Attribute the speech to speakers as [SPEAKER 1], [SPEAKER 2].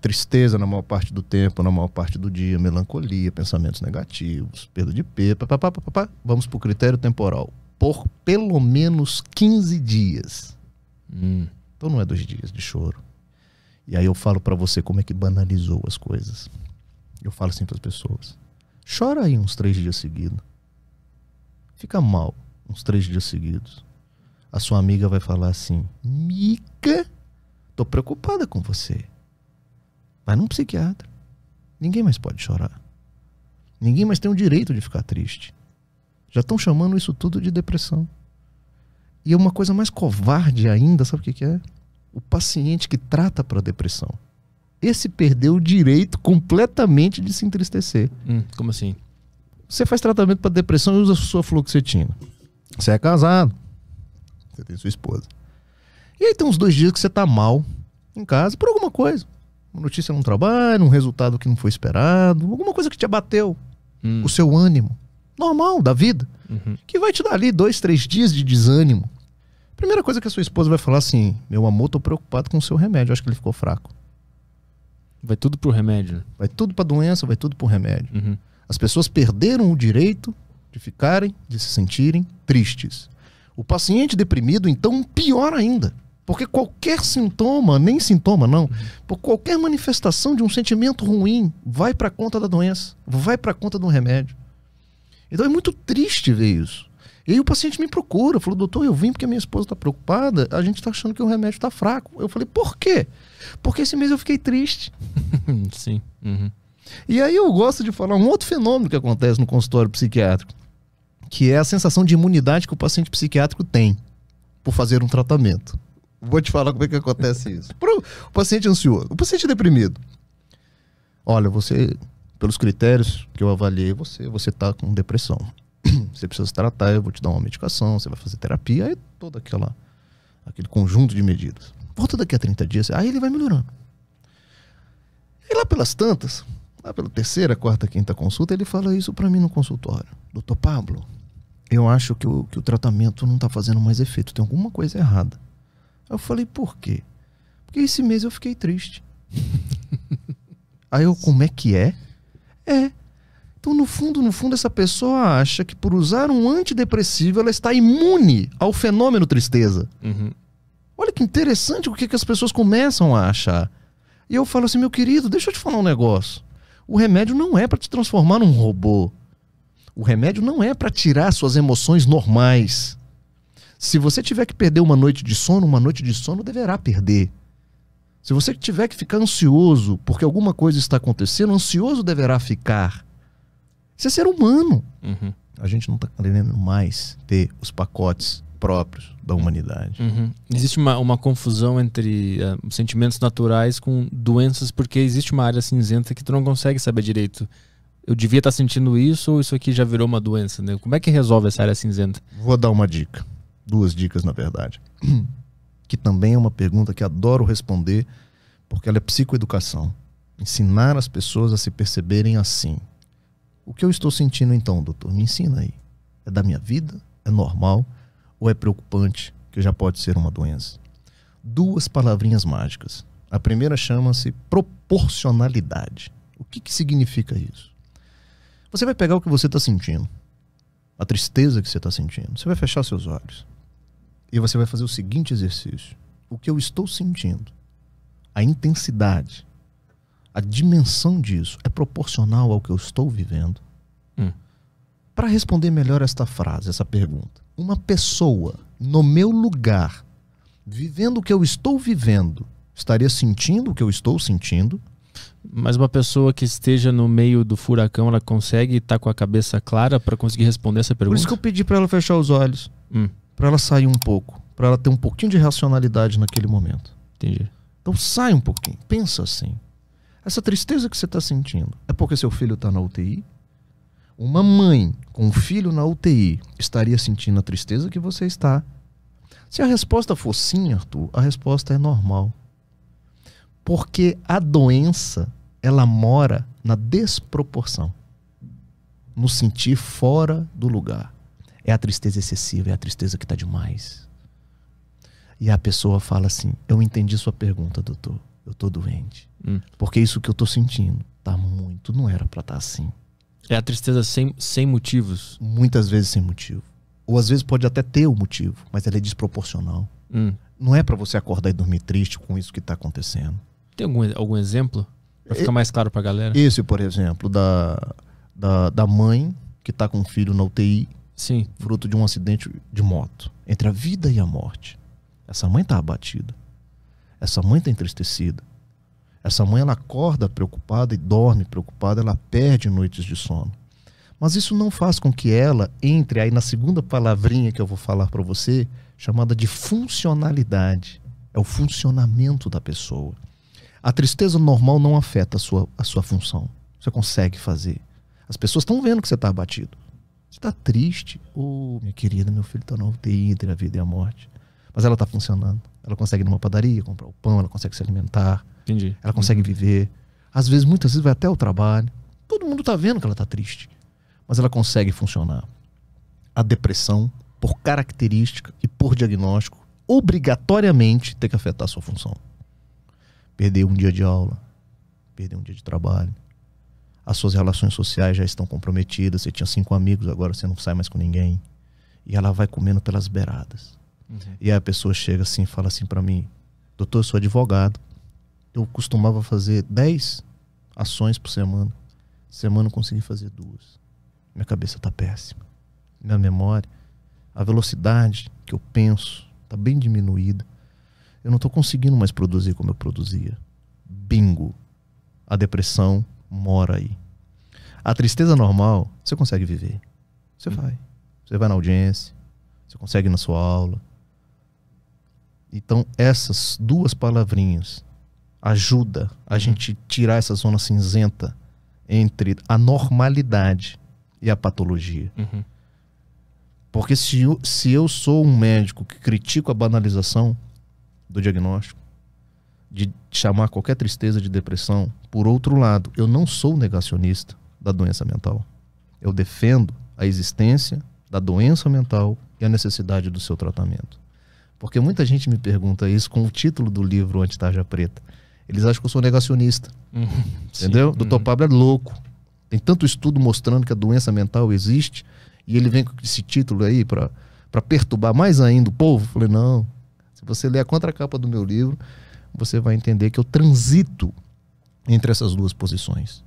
[SPEAKER 1] tristeza na maior parte do tempo, na maior parte do dia, melancolia, pensamentos negativos, perda de peso, vamos para o critério temporal. Por pelo menos 15 dias. Então não é 2 dias de choro. E aí eu falo para você como é que banalizou as coisas. Eu falo assim para as pessoas: chora aí uns 3 dias seguidos. Fica mal uns 3 dias seguidos. A sua amiga vai falar assim: Mica, tô preocupada com você. Vai num psiquiatra. Ninguém mais pode chorar. Ninguém mais tem o direito de ficar triste. Já estão chamando isso tudo de depressão. E uma coisa mais covarde ainda, sabe o que é? O paciente que trata para depressão. Esse perdeu o direito completamente de se entristecer.
[SPEAKER 2] Como assim?
[SPEAKER 1] Você faz tratamento para depressão e usa sua fluoxetina. Você é casado. Você tem sua esposa. E aí tem uns 2 dias que você tá mal em casa por alguma coisa. Uma notícia no trabalho, um resultado que não foi esperado, alguma coisa que te abateu. O seu ânimo. Normal, da vida. Que vai te dar ali 2, 3 dias de desânimo. Primeira coisa que a sua esposa vai falar assim: meu amor, tô preocupado com o seu remédio, acho que ele ficou fraco.
[SPEAKER 2] Vai tudo pro remédio, né?
[SPEAKER 1] Vai tudo pra doença, vai tudo pro remédio. As pessoas perderam o direito de ficarem, de se sentirem tristes. O paciente deprimido, então, pior ainda. Porque qualquer sintoma, nem sintoma não, por qualquer manifestação de um sentimento ruim, vai pra conta da doença, vai pra conta do remédio. Então é muito triste ver isso. E aí o paciente me procura, falou: doutor, eu vim porque a minha esposa está preocupada, a gente está achando que o remédio está fraco. Eu falei: por quê? Porque esse mês eu fiquei triste.
[SPEAKER 2] Sim.
[SPEAKER 1] E aí eu gosto de falar um outro fenômeno que acontece no consultório psiquiátrico, que é a sensação de imunidade que o paciente psiquiátrico tem por fazer um tratamento. Vou te falar como é que acontece isso. O paciente ansioso, o paciente deprimido. Olha, você, pelos critérios que eu avaliei, você está com depressão. Você precisa se tratar, eu vou te dar uma medicação, você vai fazer terapia, aí todo aquele conjunto de medidas. Volta daqui a 30 dias, aí ele vai melhorando. E lá pelas tantas, lá pela 3ª, 4ª, 5ª consulta, ele fala isso pra mim no consultório: doutor Pablo, eu acho que o tratamento não tá fazendo mais efeito, tem alguma coisa errada. Eu falei: por quê? Porque esse mês eu fiquei triste. Aí eu: como é que é? Então, no fundo, essa pessoa acha que por usar um antidepressivo ela está imune ao fenômeno tristeza. Olha que interessante o que as pessoas começam a achar. E eu falo assim: meu querido, deixa eu te falar um negócio. O remédio não é para te transformar num robô. O remédio não é para tirar suas emoções normais. Se você tiver que perder uma noite de sono deverá perder. Se você tiver que ficar ansioso porque alguma coisa está acontecendo, ansioso deverá ficar. Isso é ser humano. A gente não está querendo mais ter os pacotes próprios da humanidade.
[SPEAKER 2] Existe uma confusão entre sentimentos naturais com doenças, porque existe uma área cinzenta que tu não consegue saber direito. Eu devia estar sentindo isso ou isso aqui já virou uma doença, né? Como é que resolve essa área cinzenta?
[SPEAKER 1] Vou dar uma dica. 2 dicas, na verdade. Que também é uma pergunta que adoro responder, porque ela é psicoeducação. Ensinar as pessoas a se perceberem assim. O que eu estou sentindo então, doutor? Me ensina aí. É da minha vida? É normal? Ou é preocupante, que já pode ser uma doença? 2 palavrinhas mágicas. A primeira chama-se proporcionalidade. O que significa isso? Você vai pegar o que você está sentindo, a tristeza que você está sentindo. Você vai fechar seus olhos e você vai fazer o seguinte exercício: o que eu estou sentindo, a intensidade, a dimensão disso é proporcional ao que eu estou vivendo? Para responder melhor esta frase, essa pergunta: uma pessoa no meu lugar, vivendo o que eu estou vivendo, estaria sentindo o que eu estou sentindo?
[SPEAKER 2] Mas uma pessoa que esteja no meio do furacão, ela consegue estar com a cabeça clara para conseguir responder essa pergunta?
[SPEAKER 1] Por isso que eu pedi para ela fechar os olhos, para ela sair um pouco, para ela ter um pouquinho de racionalidade naquele momento.
[SPEAKER 2] Entendi.
[SPEAKER 1] Então sai um pouquinho, pensa assim: essa tristeza que você está sentindo é porque seu filho está na UTI? Uma mãe com um filho na UTI estaria sentindo a tristeza que você está? Se a resposta for sim, Arthur, a resposta é normal. Porque a doença, ela mora na desproporção, no sentir fora do lugar. É a tristeza excessiva, é a tristeza que está demais. E a pessoa fala assim: eu entendi sua pergunta, doutor. eu tô doente. Porque isso que eu tô sentindo tá muito, não era pra estar assim.
[SPEAKER 2] É a tristeza sem motivos?
[SPEAKER 1] Muitas vezes sem motivo. Ou às vezes pode até ter o motivo, mas ela é desproporcional. Não é pra você acordar e dormir triste com isso que tá acontecendo.
[SPEAKER 2] Tem algum exemplo? Pra ficar mais claro pra galera.
[SPEAKER 1] Esse, por exemplo, da mãe que tá com um filho na UTI,
[SPEAKER 2] Sim.
[SPEAKER 1] fruto de um acidente de moto, entre a vida e a morte. Essa mãe tá abatida. Essa mãe tá entristecida. Essa mãe, ela acorda preocupada e dorme preocupada, ela perde noites de sono. Mas isso não faz com que ela entre aí na segunda palavrinha que eu vou falar para você, chamada de funcionalidade. É o funcionamento da pessoa. A tristeza normal não afeta a sua função. Você consegue fazer. As pessoas estão vendo que você está abatido. Você está triste. Minha querida, meu filho está na UTI entre a vida e a morte. Mas ela está funcionando. Ela consegue ir numa padaria, comprar o pão, ela consegue se alimentar.
[SPEAKER 2] Entendi.
[SPEAKER 1] Ela consegue viver. Às vezes, muitas vezes vai até o trabalho. Todo mundo está vendo que ela está triste. Mas ela consegue funcionar. A depressão, por característica e por diagnóstico, obrigatoriamente tem que afetar a sua função. Perder um dia de aula, perder um dia de trabalho. As suas relações sociais já estão comprometidas. Você tinha 5 amigos, agora você não sai mais com ninguém. E ela vai comendo pelas beiradas. E aí a pessoa chega assim e fala assim pra mim: doutor, eu sou advogado. Eu costumava fazer 10 ações por semana. Semana eu consegui fazer 2. Minha cabeça tá péssima. Minha memória, a velocidade que eu penso tá bem diminuída. Eu não tô conseguindo mais produzir como eu produzia. Bingo. A depressão mora aí. A tristeza normal, você consegue viver. Você vai. Você vai na audiência. Você consegue ir na sua aula. Então, essas 2 palavrinhas ajudam a gente tirar essa zona cinzenta entre a normalidade e a patologia. Porque se eu sou um médico que critico a banalização do diagnóstico, de chamar qualquer tristeza de depressão, por outro lado, eu não sou negacionista da doença mental. Eu defendo a existência da doença mental e a necessidade do seu tratamento. Porque muita gente me pergunta isso com o título do livro Anti-Tarja Preta. Eles acham que eu sou negacionista. Entendeu? Dr. Pablo é louco. Tem tanto estudo mostrando que a doença mental existe e ele vem com esse título aí para perturbar mais ainda o povo. Eu falei, não. Se você ler a contracapa do meu livro, você vai entender que eu transito entre essas 2 posições.